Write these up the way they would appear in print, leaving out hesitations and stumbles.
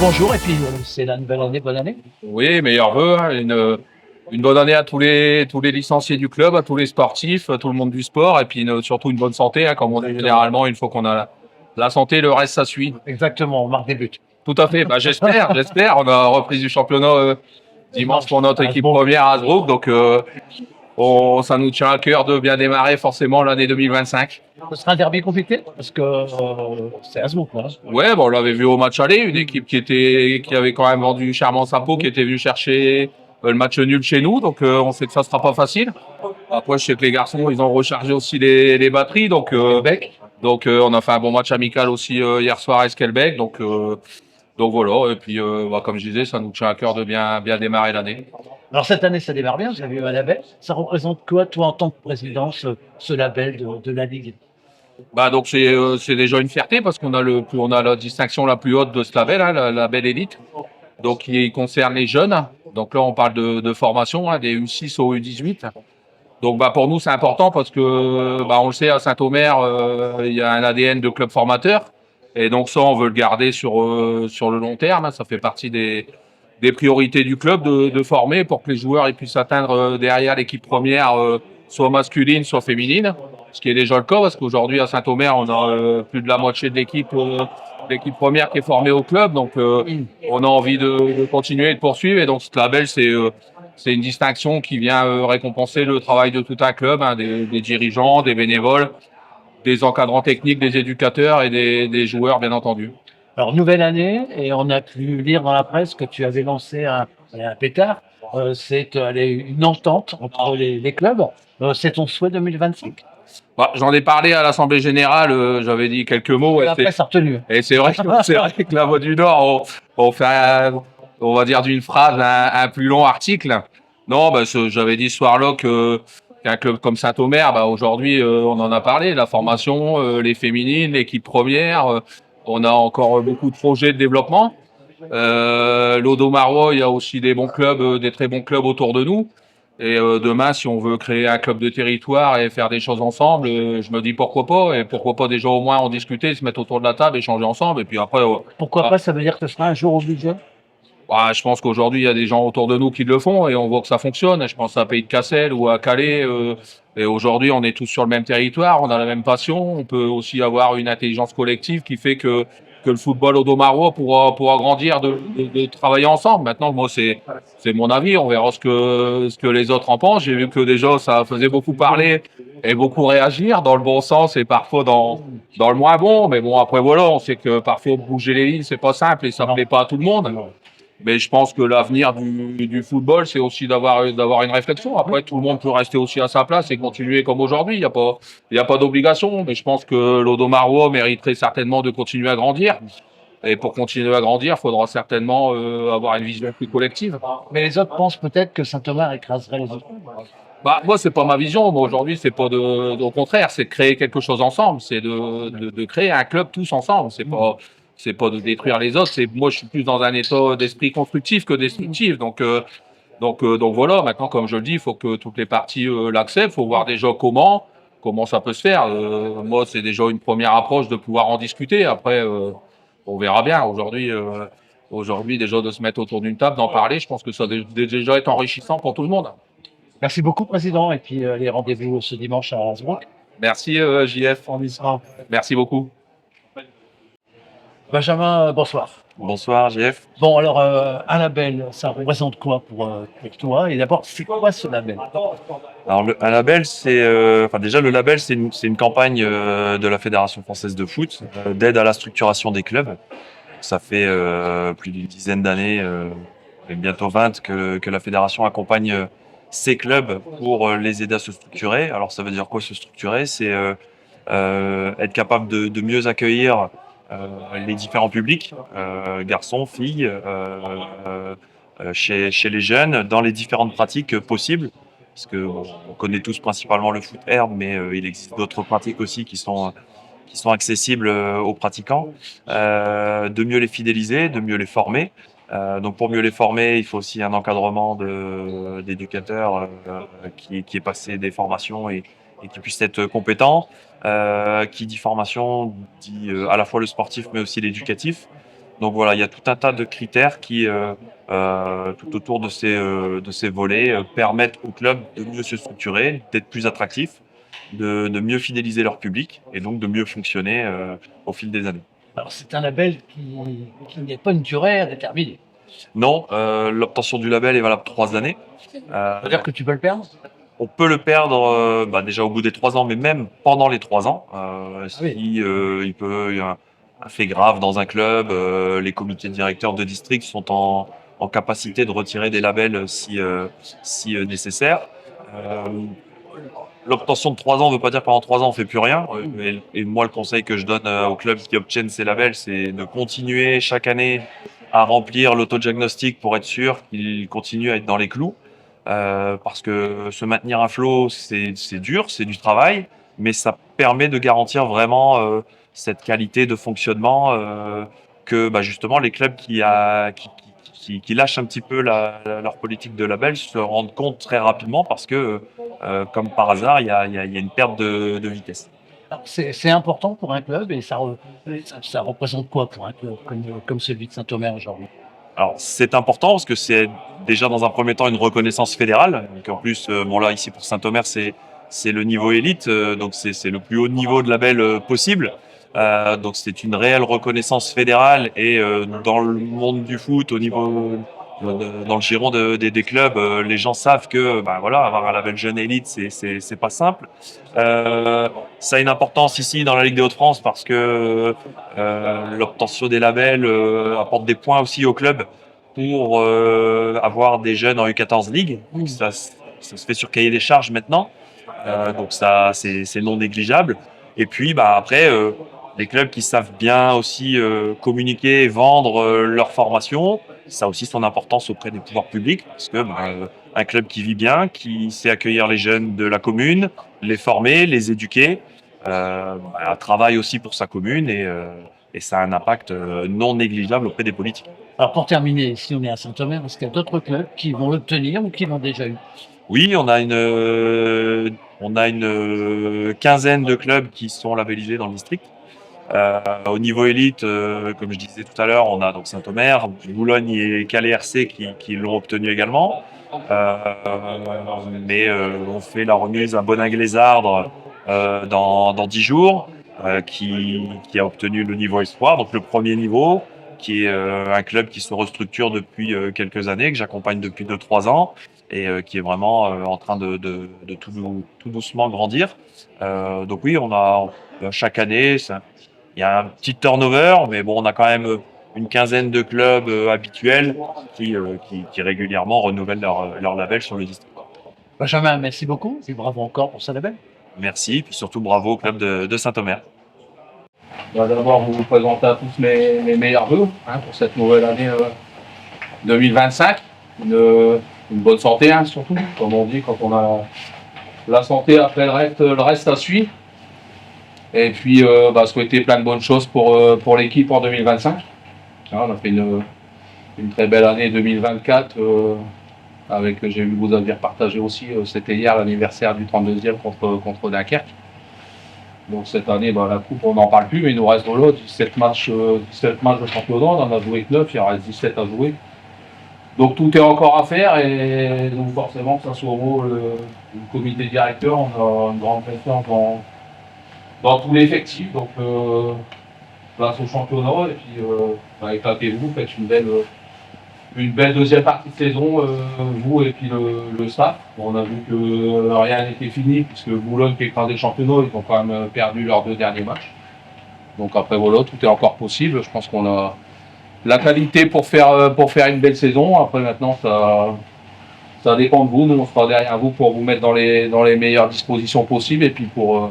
Bonjour et puis c'est la nouvelle année, bonne année. Oui, meilleurs vœux, hein, une bonne année à tous les licenciés du club, à tous les sportifs, à tout le monde du sport, et puis surtout une bonne santé, hein, comme on dit Exactement. généralement, une fois qu'on a la santé, le reste, ça suit. Exactement, on marque des buts. Tout à fait, bah, j'espère. On a reprise du championnat dimanche pour notre équipe Bon, première à Hasbrook, donc ça nous tient à cœur de bien démarrer forcément l'année 2025. ce sera un derby compliqué parce que c'est Hasbrook, là. Ouais, bon, on l'avait vu au match aller, une équipe qui avait quand même vendu chèrement sa peau, qui était venue chercher le match nul chez nous, donc on sait que ça sera pas facile. Après, je sais que les garçons, ils ont rechargé aussi les batteries, Bec. on a fait un bon match amical aussi hier soir à Esquelbec, donc voilà. Et puis, bah, comme je disais, ça nous tient à cœur de bien démarrer l'année. Alors cette année, ça démarre bien, vous avez eu un label. Ça représente quoi, toi, en tant que président, ce label de la Ligue? Bah donc c'est déjà une fierté parce on a la distinction la plus haute de ce label, hein, la label élite. Donc qui concerne les jeunes. Donc là, on parle de formation, hein, des U6 au U18. Donc bah pour nous, c'est important parce que bah on le sait, à Saint-Omer, il y a un ADN de club formateur. Et donc ça, on veut le garder sur le long terme, hein. Ça fait partie des priorités du club de former pour que les joueurs ils puissent atteindre derrière l'équipe première, soit masculine, soit féminine. Ce qui est déjà le cas parce qu'aujourd'hui à Saint-Omer, on a plus de la moitié de l'équipe première qui est formée au club. Donc on a envie de continuer et de poursuivre. Et donc ce label, c'est une distinction qui vient récompenser le travail de tout un club, hein, des dirigeants, des bénévoles, des encadrants techniques, des éducateurs et des joueurs, bien entendu. Alors nouvelle année, et on a pu lire dans la presse que tu avais lancé un pétard. C'est une entente entre les clubs. C'est ton souhait 2025? Bah, j'en ai parlé à l'Assemblée Générale, j'avais dit quelques mots. La presse a retenu. Et c'est vrai que la Voix du Nord, on fait, on va dire d'une phrase un plus long article. Non, bah, j'avais dit ce soir-là qu'un club comme Saint-Omer, bah, aujourd'hui, on en a parlé, la formation, les féminines, l'équipe première, on a encore beaucoup de projets de développement. L'Odo-Marois, il y a aussi des bons clubs, des très bons clubs autour de nous. Et demain, si on veut créer un club de territoire et faire des choses ensemble, je me dis pourquoi pas. Et pourquoi pas déjà au moins en discuter, se mettre autour de la table, échanger ensemble. Et puis après, Pourquoi pas, ça veut dire que ce sera un jour au budget? bah, je pense qu'aujourd'hui, il y a des gens autour de nous qui le font et on voit que ça fonctionne. Je pense à Pays de Cassel ou à Calais. Et aujourd'hui, on est tous sur le même territoire, on a la même passion. On peut aussi avoir une intelligence collective qui fait que le football au Domarois pourra grandir de travailler ensemble. Maintenant, moi, c'est mon avis. On verra ce que les autres en pensent. J'ai vu que déjà, ça faisait beaucoup parler et beaucoup réagir dans le bon sens et parfois dans le moins bon. Mais bon, après, voilà, on sait que parfois bouger les lignes, c'est pas simple et ça plaît pas à tout le monde. Mais je pense que l'avenir du football, c'est aussi d'avoir une réflexion. Après, tout le monde peut rester aussi à sa place et continuer comme aujourd'hui. Il y a pas d'obligation. Mais je pense que l'Odo-Marois mériterait certainement de continuer à grandir. Et pour continuer à grandir, il faudra certainement avoir une vision plus collective. Mais les autres pensent peut-être que Saint-Omer écraserait les autres. Bah, moi, c'est pas ma vision. Moi, aujourd'hui, c'est pas au contraire, c'est de créer quelque chose ensemble. C'est de créer un club tous ensemble. C'est pas de détruire les autres. Moi, je suis plus dans un état d'esprit constructif que destructif. Donc voilà. Maintenant, comme je le dis, il faut que toutes les parties l'acceptent. Il faut voir déjà comment ça peut se faire. Moi, c'est déjà une première approche de pouvoir en discuter. Après, on verra bien. Aujourd'hui, déjà de se mettre autour d'une table, d'en parler, je pense que ça doit déjà être enrichissant pour tout le monde. Merci beaucoup, Président. Et puis les rendez-vous ce dimanche à Hasbrook. Merci JF. On y sera. Merci beaucoup. Benjamin, bonsoir. Bonsoir JF. Bon, alors, un label, ça représente quoi pour toi? Et d'abord, c'est quoi ce label? Alors un label, déjà le label, c'est une campagne de la Fédération française de foot d'aide à la structuration des clubs. Ça fait plus d'une dizaine d'années, et bientôt 20, que la fédération accompagne ces clubs pour les aider à se structurer. Alors ça veut dire quoi se structurer? C'est être capable de mieux accueillir les différents publics, garçons, filles, chez les jeunes, dans les différentes pratiques possibles. Parce que on connaît tous principalement le foot herbe, mais il existe d'autres pratiques aussi qui sont accessibles aux pratiquants. De mieux les fidéliser, de mieux les former. Donc pour mieux les former, il faut aussi un encadrement d'éducateurs qui ait passé des formations et qui puisse être compétent. Qui dit formation dit à la fois le sportif mais aussi l'éducatif. Donc voilà, il y a tout un tas de critères qui, tout autour de ces volets, permettent au club de mieux se structurer, d'être plus attractif, de mieux fidéliser leur public et donc de mieux fonctionner au fil des années. Alors, c'est un label qui n'est pas une durée à déterminer. Non, l'obtention du label est valable 3 années. C'est-à-dire que tu peux le perdre? On peut le perdre déjà au bout des 3 ans, mais même pendant les 3 ans. oui. Si il y a un fait grave dans un club, les comités directeurs de district sont en capacité de retirer des labels si nécessaire. Euh, L'obtention de 3 ans ne veut pas dire que pendant 3 ans on fait plus rien. Et moi, le conseil que je donne aux clubs qui obtiennent ces labels, c'est de continuer chaque année à remplir l'autodiagnostic pour être sûr qu'ils continuent à être dans les clous. Parce que se maintenir à flot, c'est dur, c'est du travail, mais ça permet de garantir vraiment cette qualité de fonctionnement que justement les clubs qui lâchent un petit peu leur politique de label se rendent compte très rapidement parce que, comme par hasard, il y a une perte de vitesse. Alors, c'est important pour un club et ça représente quoi pour un club comme celui de Saint-Omer aujourd'hui? Alors c'est important parce que c'est déjà dans un premier temps une reconnaissance fédérale. Donc en plus, bon là ici pour Saint-Omer c'est le niveau élite, donc c'est le plus haut niveau de label possible. Donc c'est une réelle reconnaissance fédérale et dans le monde du foot au niveau dans le giron des clubs, les gens savent que voilà, avoir un label jeune élite c'est pas simple. Ça a une importance ici dans la Ligue des Hauts-de-France parce que l'obtention des labels apporte des points aussi au club pour avoir des jeunes en U14 League. Donc ça se fait sur cahier des charges maintenant. Donc ça, c'est non négligeable. Et puis après, les clubs qui savent bien aussi communiquer et vendre leur formation, ça a aussi son importance auprès des pouvoirs publics parce que un club qui vit bien, qui sait accueillir les jeunes de la commune, les former, les éduquer, travaille aussi pour sa commune et ça a un impact non négligeable auprès des politiques. Alors, pour terminer, si on est à Saint-Omer, est-ce qu'il y a d'autres clubs qui vont l'obtenir ou qui l'ont déjà eu? Oui, on a une quinzaine de clubs qui sont labellisés dans le district. Au niveau élite, comme je disais tout à l'heure, on a donc Saint-Omer, Boulogne et Calais RC qui l'ont obtenu également. Mais on fait la remise à Boningue-les-Ardres dans 10 jours, qui a obtenu le niveau espoir, donc le premier niveau, qui est un club qui se restructure depuis quelques années, que j'accompagne depuis 2-3 ans, et qui est vraiment en train de tout doucement grandir. Donc oui, on a chaque année, il y a un petit turnover, mais bon, on a quand même une quinzaine de clubs habituels qui régulièrement renouvellent leur label sur le district. Benjamin, merci beaucoup et bravo encore pour ce label. Merci, puis surtout bravo au club de Saint-Omer. On va d'abord vous présenter à tous mes meilleurs vœux pour cette nouvelle année 2025. Une bonne santé surtout, comme on dit, quand on a la santé, après le reste ça suit. Et puis souhaiter plein de bonnes choses pour l'équipe en 2025. On a fait une très belle année 2024 avec, j'ai vu que vous aviez partagé aussi, c'était hier l'anniversaire du 32e contre Dunkerque. Donc cette année, la coupe, on n'en parle plus, mais il nous reste 17 matchs de championnat, on en a joué 9, il en reste 17 à jouer. Donc tout est encore à faire et donc forcément que ça soit au le comité directeur, on a une grande confiance dans tout l'effectif. Donc place au championnat et puis éclatez-vous, faites une belle deuxième partie de saison, vous et puis le staff. On a vu que rien n'était fini puisque Boulogne qui écrasé le championnat, ils ont quand même perdu leurs 2 derniers matchs. Donc après voilà, tout est encore possible. Je pense qu'on a la qualité pour faire une belle saison. Après maintenant, ça dépend de vous. Nous, on sera derrière vous pour vous mettre dans les meilleures dispositions possibles et puis pour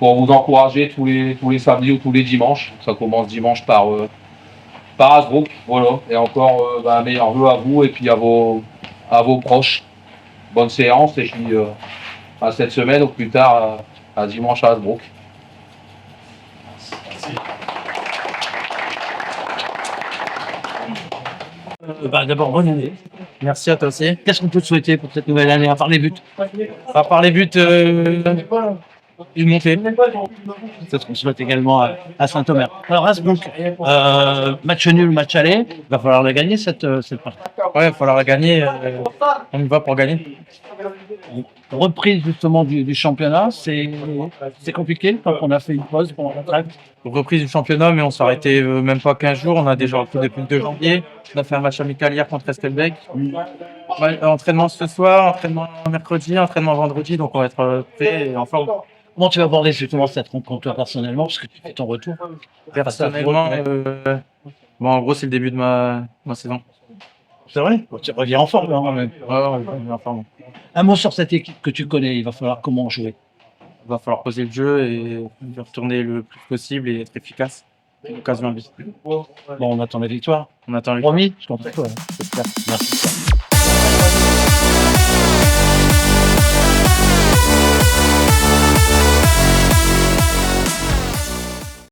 vous encourager tous les samedis ou tous les dimanches. Ça commence dimanche par Hasbrook, voilà. Et encore meilleurs vœux à vous et puis à vos proches. Bonne séance et puis à cette semaine ou plus tard à dimanche à Hasbrook. D'abord, bonne année. Merci à toi aussi. Qu'est-ce qu'on peut te souhaiter pour cette nouvelle année, à part les buts? À part les buts, Une montée. C'est ce qu'on souhaite également à Saint-Omer. Alors, Asbrook, match nul, match aller, il va falloir la gagner cette partie. Ouais, il va falloir la gagner. On y va pour gagner. Reprise justement du championnat, c'est compliqué quand on a fait une pause pendant la trêve. Reprise du championnat, mais on s'est arrêté même pas 15 jours. On a déjà repris depuis le 2 janvier. On a fait un match amical hier contre Estelbec. Ouais, entraînement ce soir, entraînement mercredi, entraînement vendredi. Donc on va être prêt et en forme. Comment tu vas aborder justement cette rencontre toi personnellement, parce que tu fais ton retour? Personnellement, bon, en gros, c'est le début de ma saison. C'est vrai, tu reviens en forme hein, quand même. Ouais, en forme. Un mot sur cette équipe que tu connais, il va falloir comment jouer. Il va falloir poser le jeu et retourner le plus possible et être efficace. L'occasion à but. Bon, on attend la victoire. On attend les Promis, je compte sur toi. c'est clair. Merci.